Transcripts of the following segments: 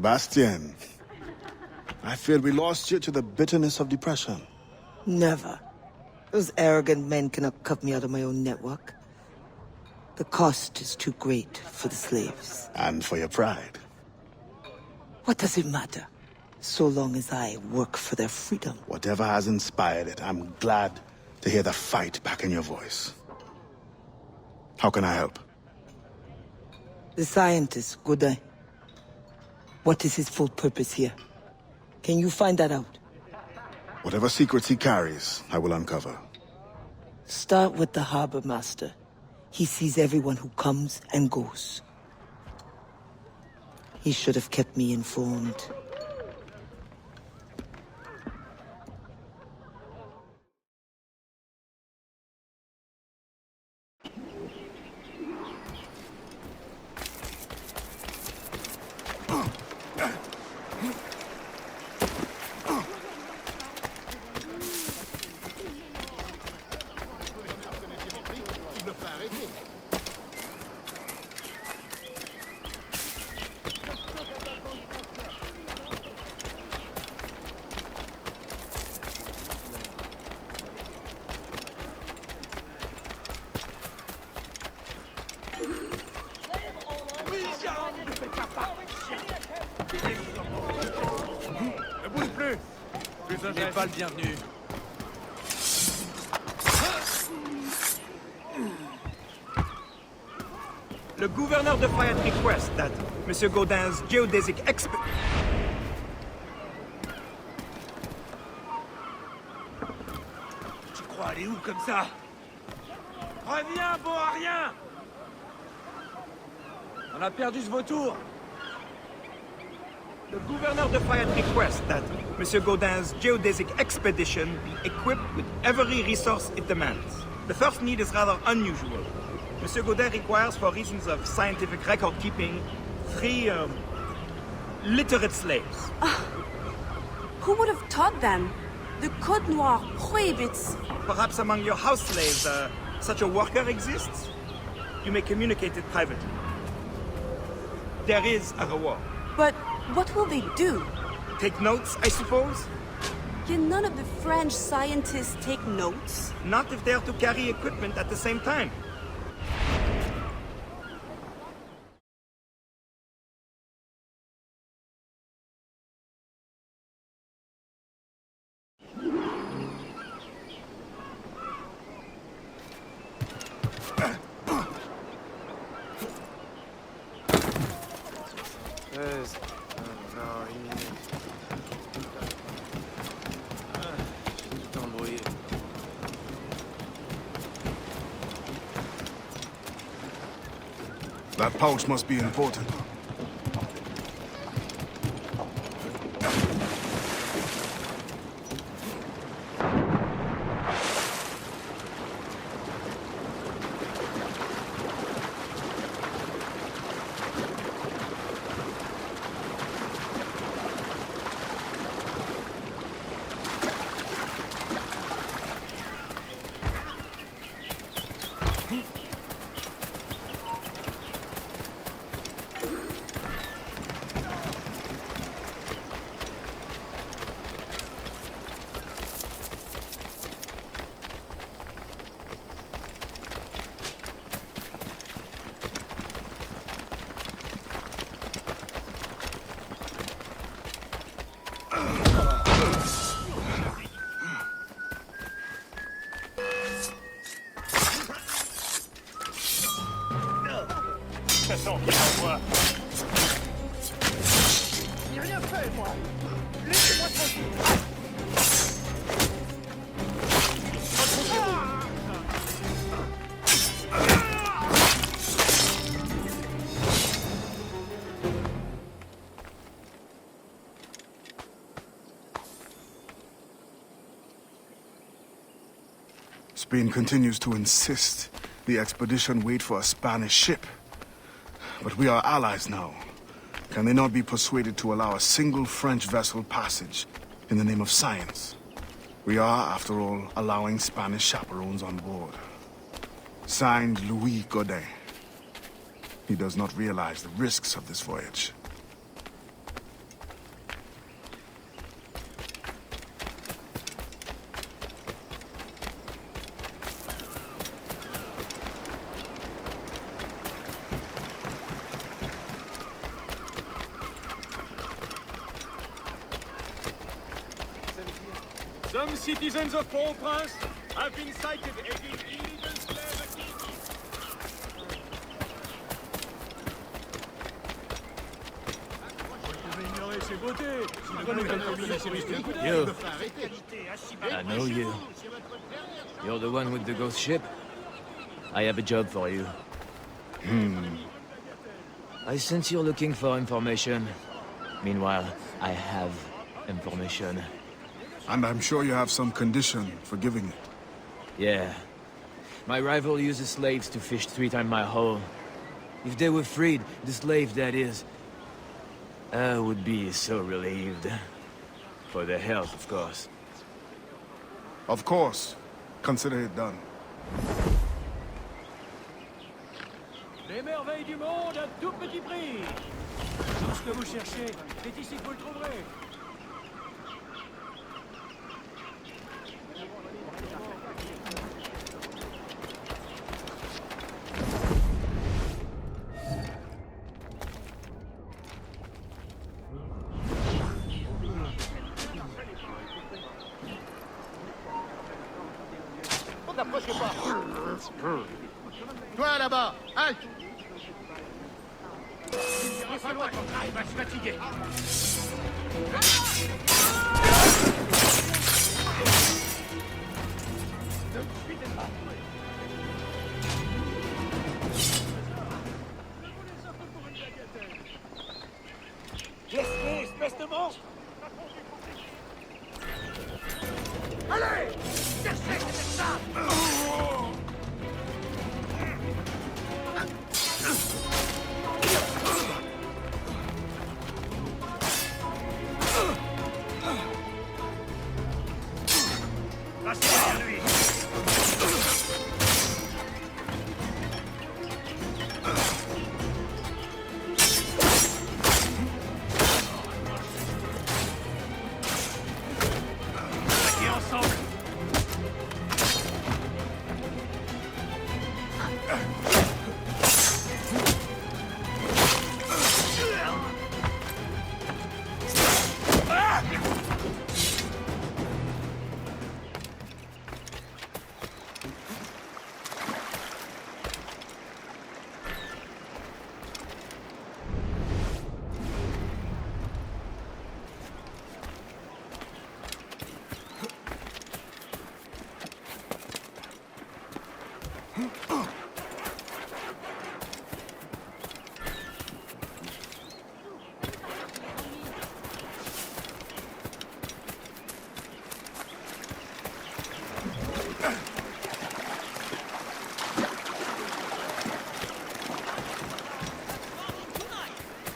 Bastien, I feared we lost you to the bitterness of depression. Never. Those arrogant men cannot cut me out of my own network. The cost is too great for the slaves. And for your pride. What does it matter? So long as I work for their freedom. Whatever has inspired it, I'm glad to hear the fight back in your voice. How can I help? The scientist, Godin. What is his full purpose here? Can you find that out? Whatever secrets he carries, I will uncover. Start with the harbor master. He sees everyone who comes and goes. He should have kept me informed. Vous n'êtes pas le bienvenu. Le gouverneur de Fayette requests that Monsieur Godin's geodesic expert... Tu crois aller où comme ça? Reviens, bon à rien! On a perdu ce vautour. The governor de Fayette requests that Monsieur Godin's geodesic expedition be equipped with every resource it demands. The first need is rather unusual. Monsieur Godin requires, for reasons of scientific record-keeping, 3, literate slaves. Who would have taught them? The Code Noir prohibits... Perhaps among your house slaves, such a worker exists? You may communicate it privately. There is a reward. But what will they do? Take notes, I suppose? Can none of the French scientists take notes? Not if they're to carry equipment at the same time. That pouch must be important. J'ai rien fait, moi. Laissez-moi tranquille. Spain continues to insist the expedition wait for a Spanish ship. But we are allies now. Can they not be persuaded to allow a single French vessel passage in the name of science? We are, after all, allowing Spanish chaperones on board. Signed, Louis Godin. He does not realize the risks of this voyage. Some citizens of Port-au-Prince have been cited as illegal slave activity. You. I know you. You're the one with the ghost ship? I have a job for you. I sense you're looking for information. Meanwhile, I have information. And I'm sure you have some condition for giving it. Yeah. My rival uses slaves to fish 3 times my haul. If they were freed, the slave that is, I would be so relieved. For their health, of course. Of course. Consider it done. Les merveilles du monde à tout petit prix. Tout ce que vous cherchez est ici que vous le trouverez. N'approchez pas. Toi là-bas, halte. Laissez-moi ton travail, va se fatiguer. Laisse-les, espèce de monstre! Allez, cherchez cette table. Restez derrière lui! Attaquez ensemble!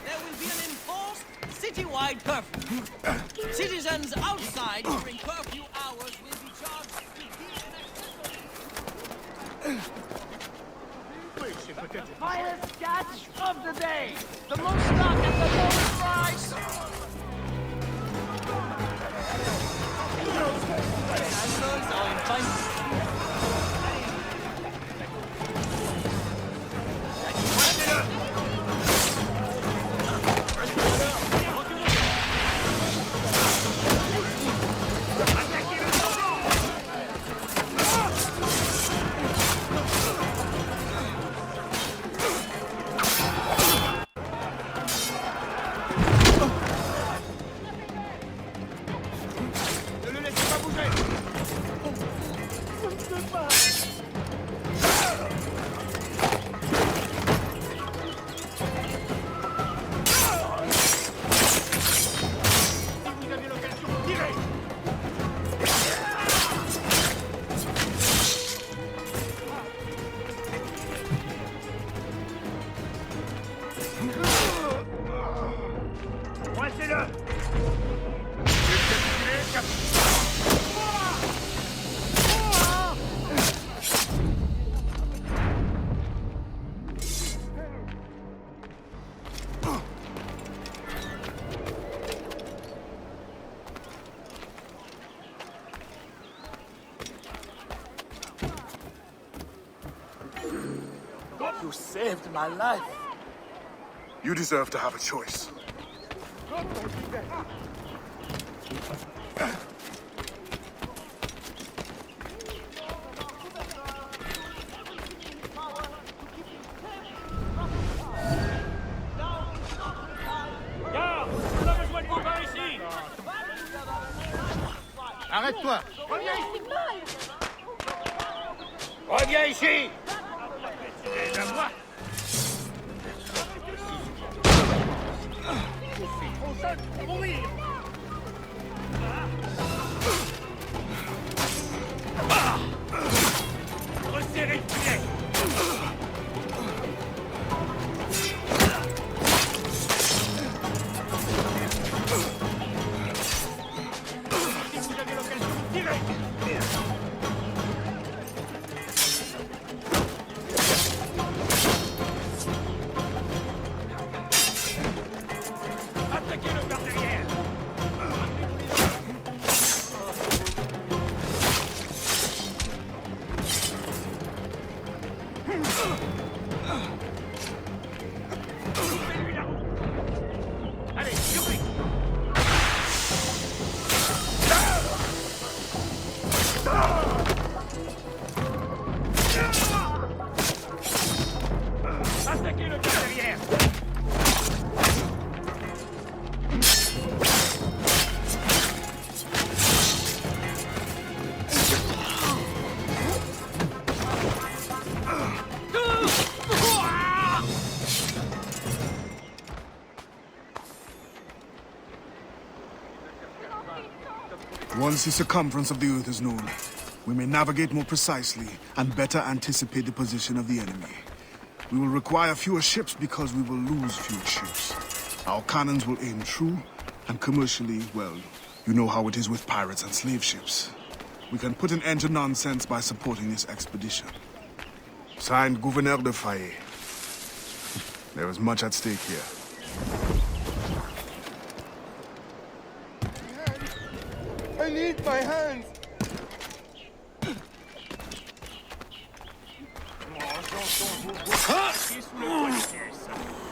There will be an enforced citywide curfew. Citizens outside during curfew hours will be charged with Highest catch of the day. The most stock at the lowest price. Castles are in fine. Ne le laissez pas bouger. Si vous avez l'occasion, tirez. Coincez-le! You saved my life. You deserve to have a choice. Reviens ici! Et à moi! Je suis trop jeune pour mourir! Resserrez le filet! Si vous avez l'occasion, tirez! Attaquez le par derrière! Coupez-lui la roue! Allez, surpris! Attaquez le par derrière! Once the circumference of the Earth is known, we may navigate more precisely and better anticipate the position of the enemy. We will require fewer ships because we will lose fewer ships. Our cannons will aim true, and commercially, well, you know how it is with pirates and slave ships. We can put an end to nonsense by supporting this expedition. Signed, Gouverneur de Faye. There is much at stake here. I need my hands! Qui sous le poids des pièces.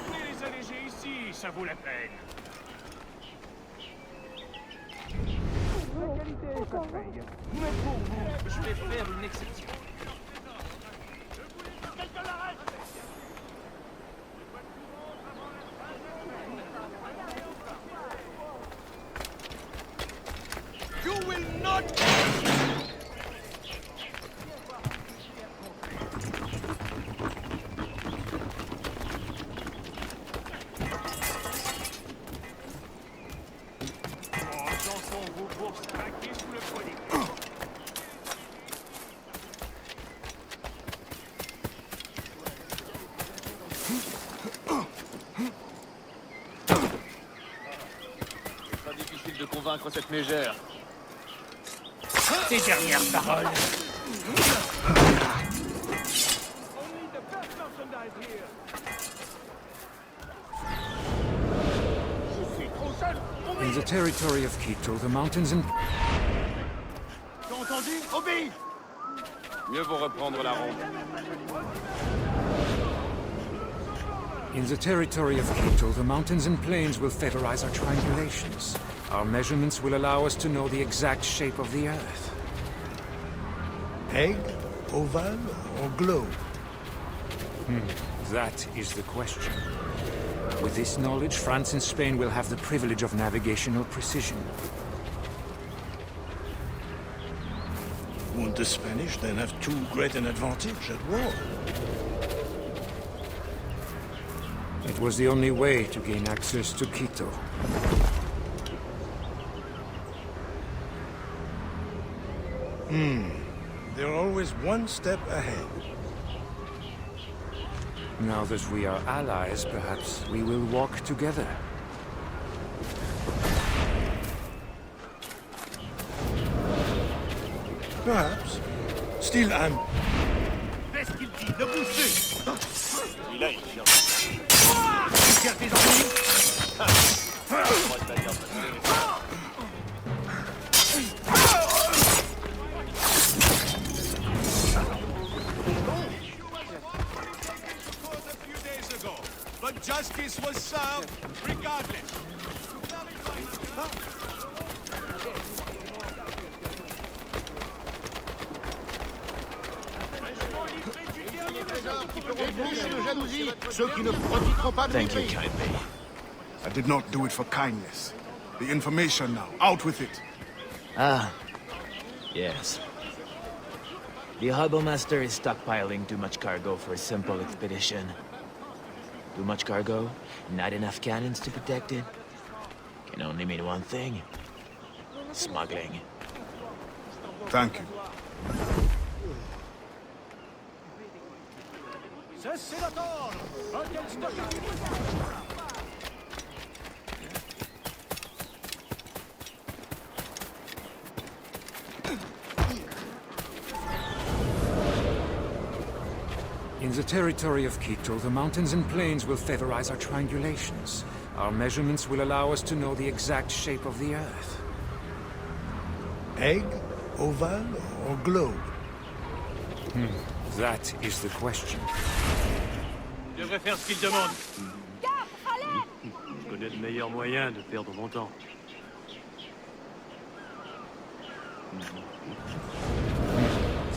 Venez les alléger ici, ça vaut la peine. Je vais faire une exception. You will not... Pas difficile de convaincre cette mégère. Tes dernières paroles. Je suis trop seul pour In the territory of Quito, the mountains and... T'as entendu? Obéis! Mieux vaut reprendre la ronde. In the territory of Quito, the mountains and plains will favorize our triangulations. Our measurements will allow us to know the exact shape of the Earth. Egg, oval, or globe? That is the question. With this knowledge, France and Spain will have the privilege of navigational precision. Won't the Spanish then have too great an advantage at war? It was the only way to gain access to Quito. They're always one step ahead. Now that we are allies, perhaps we will walk together. Perhaps. Still, I'm... Qu'est-ce qu'il dit? Ne bouge plus! Celui-là, il cherche. Tu cherches tes ennemis? But justice was served regardless. Thank you kindly. I did not do it for kindness. The information now. Out with it. Ah. Yes. The Harbor Master is stockpiling too much cargo for a simple expedition. Too much cargo, not enough cannons to protect it. Can only mean one thing. Smuggling. Thank you. Cessez d'attendre! Un quel stock In the territory of Quito, the mountains and plains will favorize our triangulations. Our measurements will allow us to know the exact shape of the Earth. Egg, oval, or globe? That is the question. Je devrais faire ce qu'il demande. Je connais le meilleur moyen de perdre mon temps.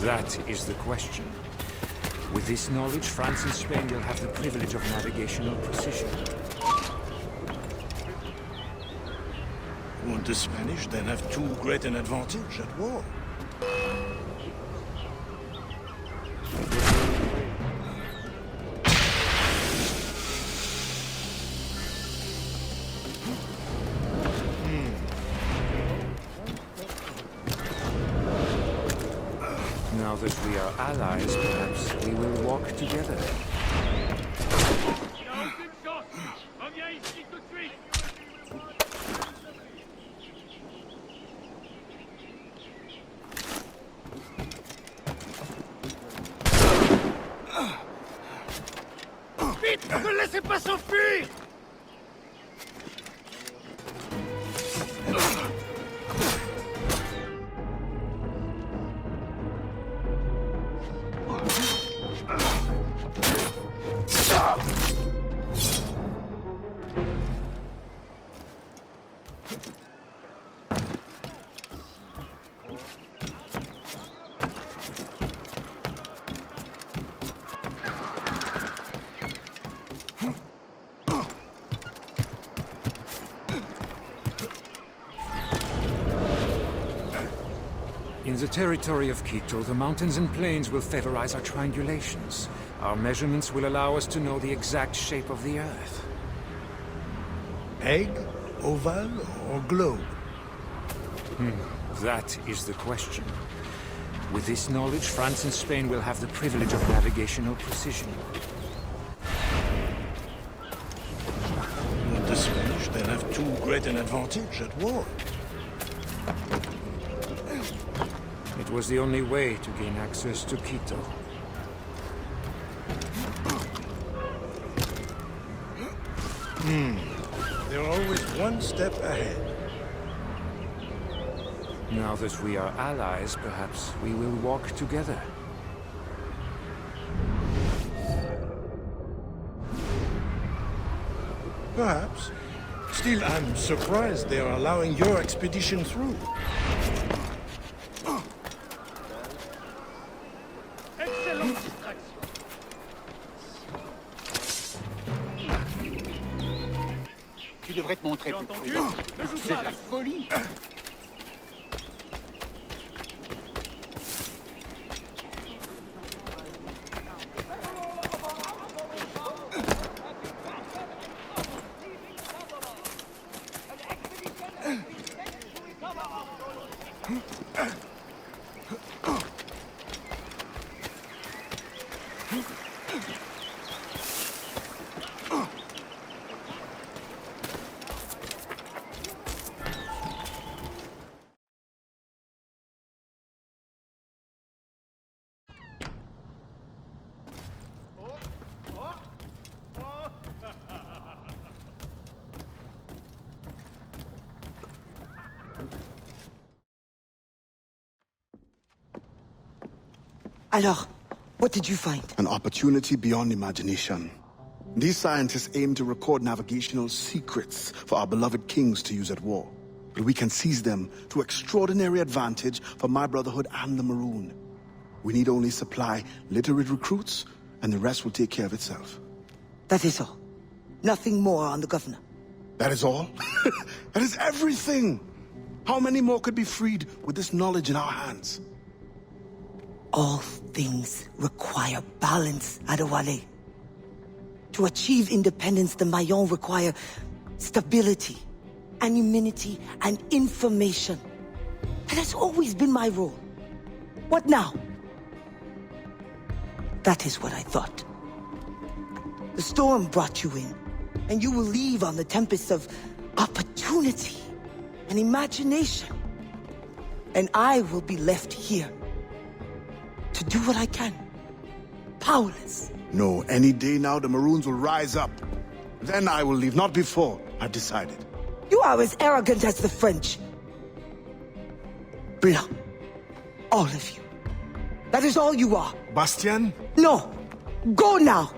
That is the question. With this knowledge, France and Spain will have the privilege of navigational precision. Won't the Spanish then have too great an advantage at war? Now that we are allies, perhaps we will walk together. Il n'y a aucune chance. Reviens ici tout de suite. Vite, ne laissez pas s'enfuir. In the territory of Quito, the mountains and plains will favorize our triangulations. Our measurements will allow us to know the exact shape of the Earth. Egg, oval, or globe? That is the question. With this knowledge, France and Spain will have the privilege of navigational precision. Won't the Spanish then have too great an advantage at war? It was the only way to gain access to Quito. They're always one step ahead. Now that we are allies, perhaps we will walk together. Perhaps. Still, I'm surprised they're allowing your expedition through. Excellente distraction. Tu devrais te montrer plus Entendu? prudent. Ne joue C'est pas de la avec. folie. Alors, what did you find? An opportunity beyond imagination. These scientists aim to record navigational secrets for our beloved kings to use at war. We can seize them to extraordinary advantage for my Brotherhood and the Maroon. We need only supply literate recruits, and the rest will take care of itself. That is all. Nothing more on the governor. That is all? That is everything! How many more could be freed with this knowledge in our hands? All things require balance, Adewale. To achieve independence, the Mayans require stability, anonymity, and information. That has always been my role. What now? That is what I thought. The storm brought you in, and you will leave on the tempest of opportunity and imagination. And I will be left here to do what I can. Powerless. No, any day now the Maroons will rise up. Then I will leave, not before. I've decided. You are as arrogant as the French. Blanc. All of you. That is all you are. Bastien? No. Go now.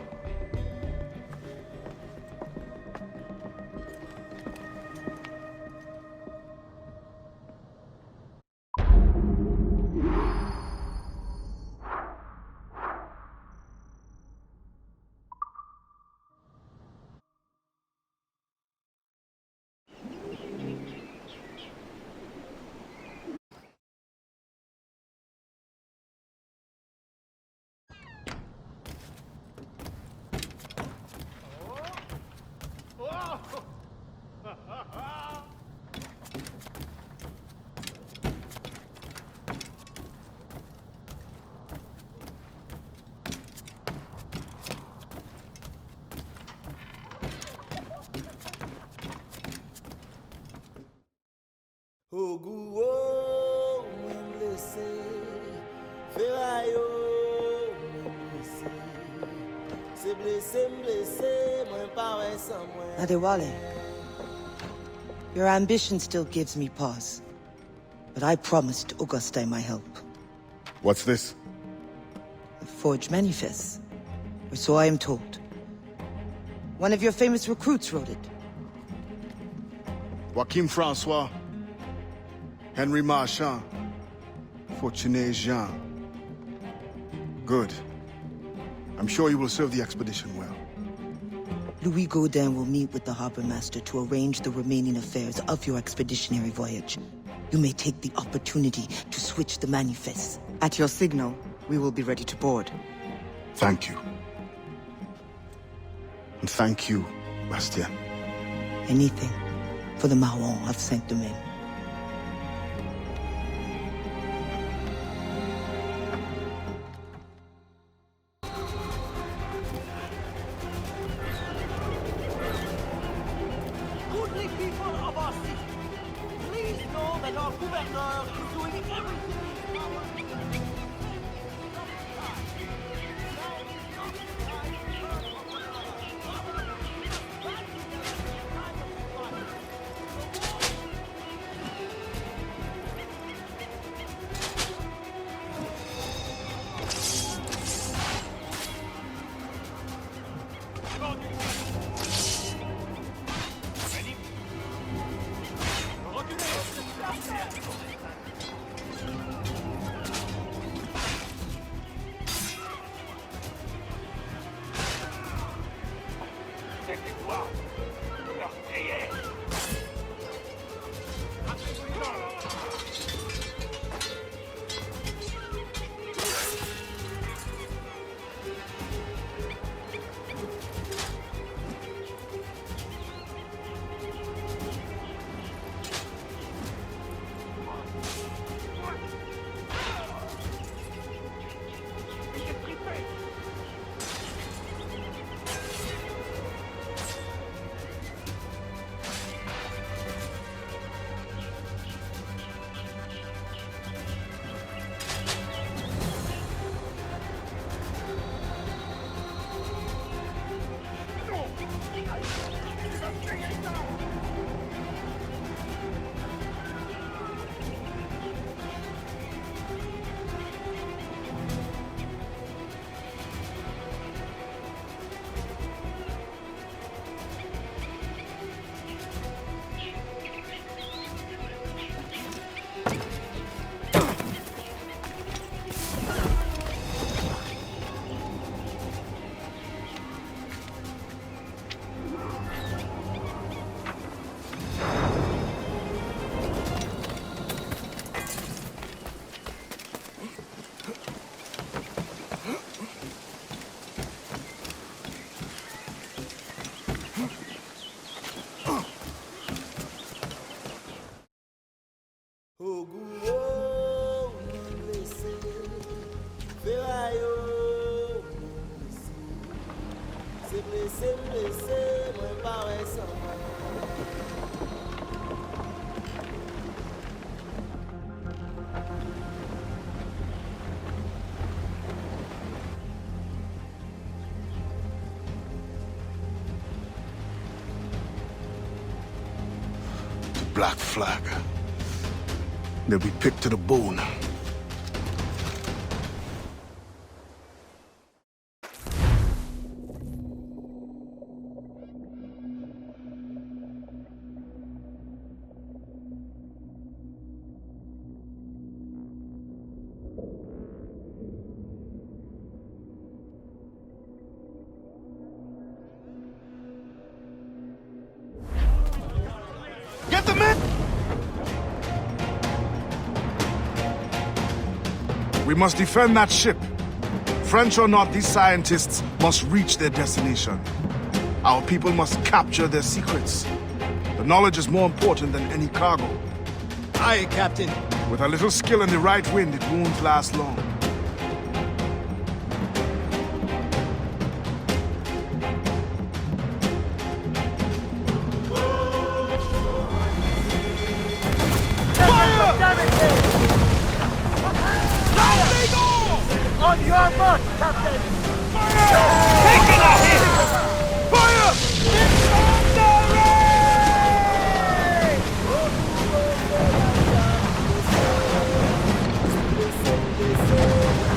Adewale, your ambition still gives me pause. But I promised Auguste my help. What's this? The forged manifest. Or so I am told. One of your famous recruits wrote it. Joachim Francois, Henry Marchand, Fortuné Jean. Good. I'm sure you will serve the expedition well. Louis Gaudin will meet with the harbor master to arrange the remaining affairs of your expeditionary voyage. You may take the opportunity to switch the manifest. At your signal, we will be ready to board. Thank you. And thank you, Bastien. Anything for the Mahon of Saint-Domingue. Goodly people of our city, please know that our gouverneur is doing everything in power. Black Flag. They'll be picked to the bone. Get them in! We must defend that ship. French or not, these scientists must reach their destination. Our people must capture their secrets. The knowledge is more important than any cargo. Aye, Captain. With a little skill in the right wind, it won't last long. On your mark, Captain! Taking a hit! Fire!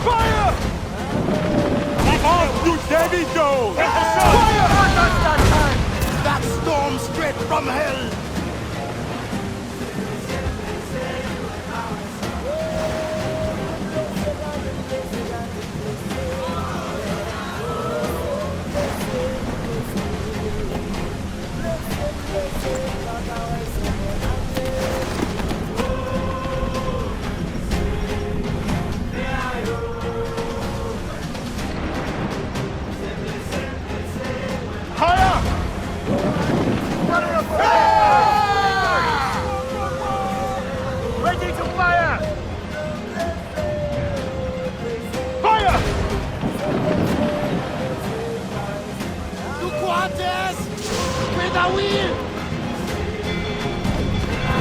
Fire! On, you Davy Jones! Fire! That storm straight from hell! Ready to fire! Fire! Tu cuates! With a wheel!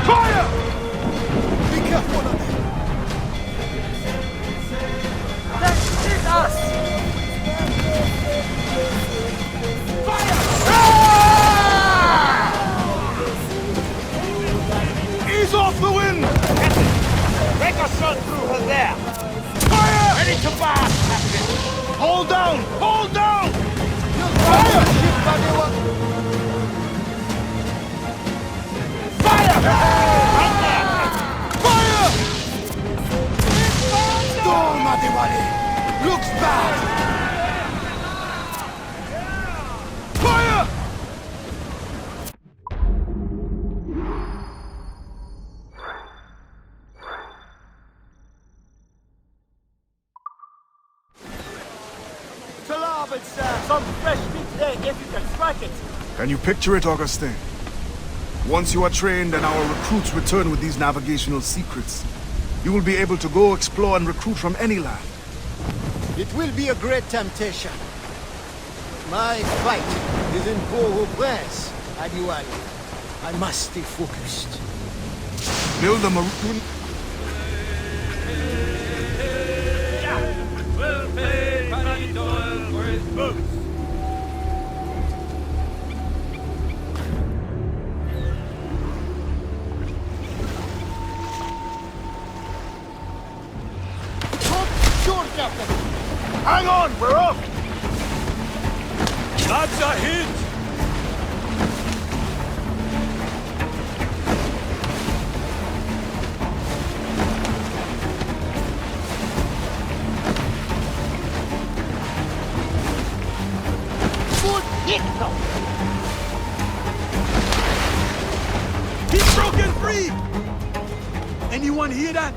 Fire! Be careful of them! That is us! Ease off the wind! Make a shot through her there! Fire! Ready to blast, Captain! Hold down! Hold down! Fire! Fire! Right there! Fire! Storm, Adewale! Looks bad! Fire! To larboard, sir! Some fresh meat there if you can strike it! Can you picture it, Augustin? Once you are trained and our recruits return with these navigational secrets, you will be able to go explore and recruit from any land. It will be a great temptation. My fight is in Port-au-Prince, Adewale. I must stay focused. Build a marine... We'll pay Paddy Doyle for his boots. Sure, Captain! Hang on! We're off! That's a hit! Good hit, though! He's broken free! Anyone hear that?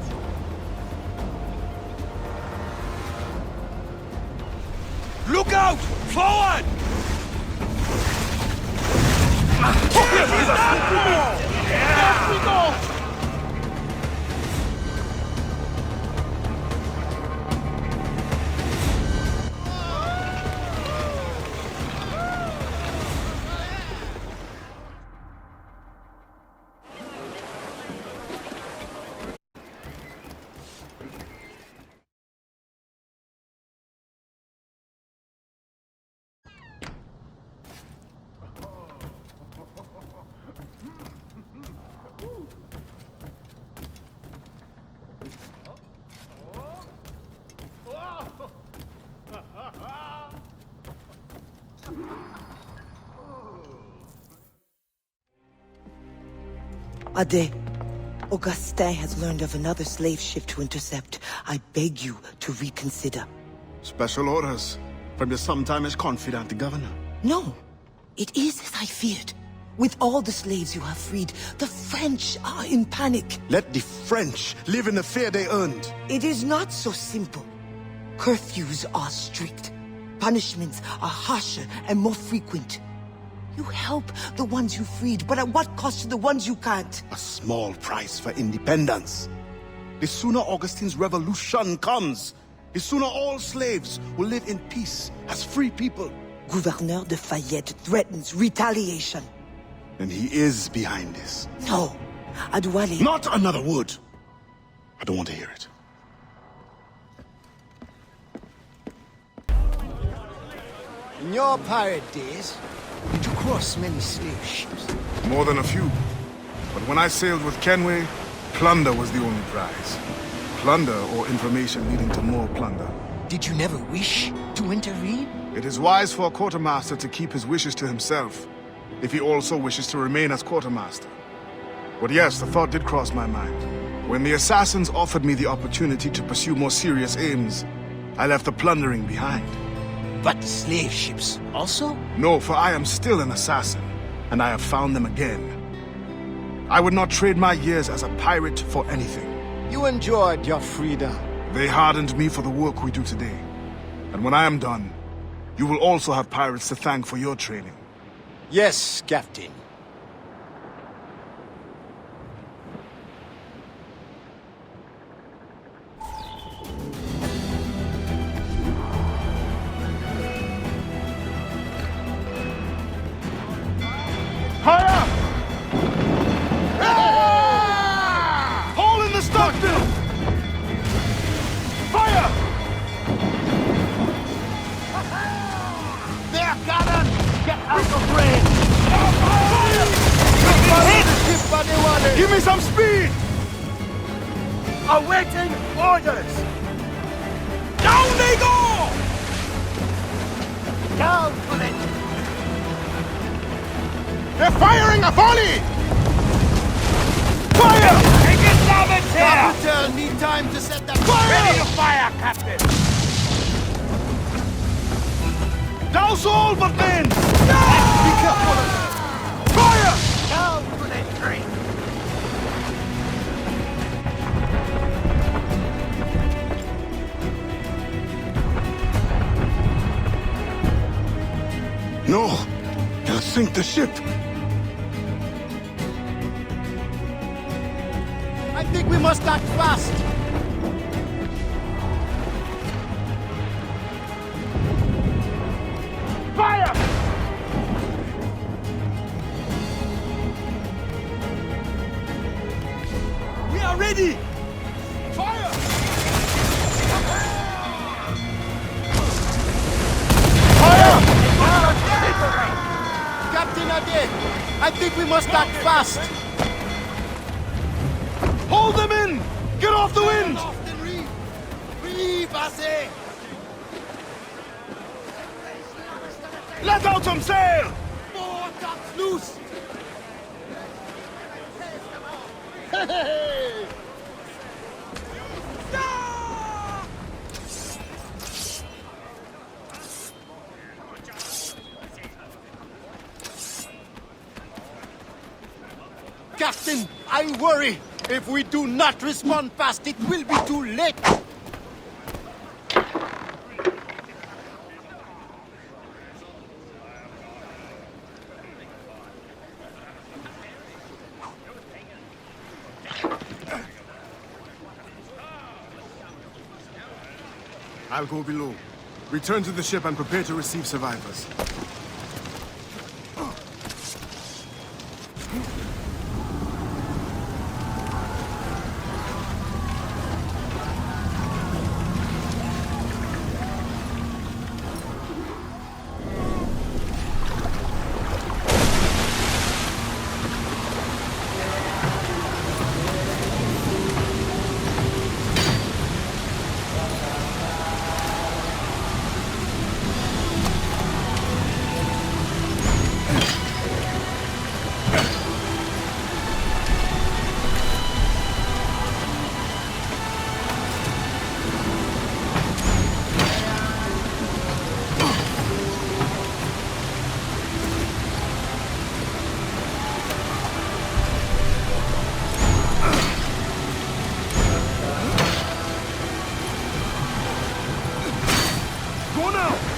Look out! Forward! Yes, we go! Ade, Augustin has learned of another slave ship to intercept. I beg you to reconsider. Special orders from your sometime confidant, the governor. No, it is as I feared. With all the slaves you have freed, the French are in panic. Let the French live in the fear they earned. It is not so simple. Curfews are strict. Punishments are harsher and more frequent. You help the ones you freed, but at what cost to the ones you can't? A small price for independence. The sooner Augustine's revolution comes, the sooner all slaves will live in peace as free people. Gouverneur de Fayette threatens retaliation. And he is behind this. No, Adwale... Not another word. I don't want to hear it. In your pirate days, did you cross many slave ships? More than a few. But when I sailed with Kenway, plunder was the only prize. Plunder or information leading to more plunder. Did you never wish to intervene? It is wise for a quartermaster to keep his wishes to himself, if he also wishes to remain as quartermaster. But yes, the thought did cross my mind. When the assassins offered me the opportunity to pursue more serious aims, I left the plundering behind. But the slave ships also? No, for I am still an assassin, and I have found them again. I would not trade my years as a pirate for anything. You enjoyed your freedom. They hardened me for the work we do today. And when I am done, you will also have pirates to thank for your training. Yes, Captain. Fire! Hole in the stockbill! Fire! There, cannon! Get out of range! Fire! Give me some speed! Awaiting orders! Down they go! Down for it! They're firing a volley! Fire! Take it, Savage here! Capital, need time to set that Fire! Ready to fire, Captain! Douse all but men! Be careful! Fire! Down for that train! No! They'll sink the ship! I think we must act fast! Fire! We are ready! Fire! Captain Ade, I think we must act fast! Hold them in! Get off the wind! Relieve, Ase! Let out some sail! More tops loose! Captain, I worry. If we do not respond fast, it will be too late. I'll go below. Return to the ship and prepare to receive survivors. Go now!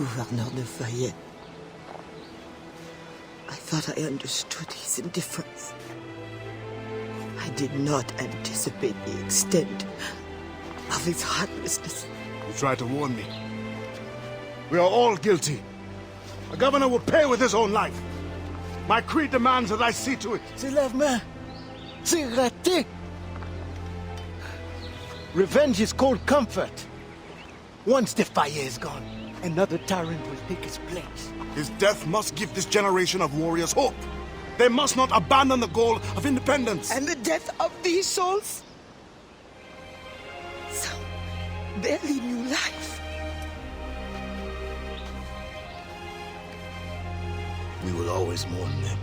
Gouverneur de Fayette. I thought I understood his indifference. I did not anticipate the extent of his heartlessness. You tried to warn me. We are all guilty. The governor will pay with his own life. My creed demands that I see to it. C'est la main. C'est raté. Revenge is cold comfort. Once the fire is gone, another tyrant will take his place. His death must give this generation of warriors hope. They must not abandon the goal of independence. And the death of these souls some barely new life. We will always mourn them.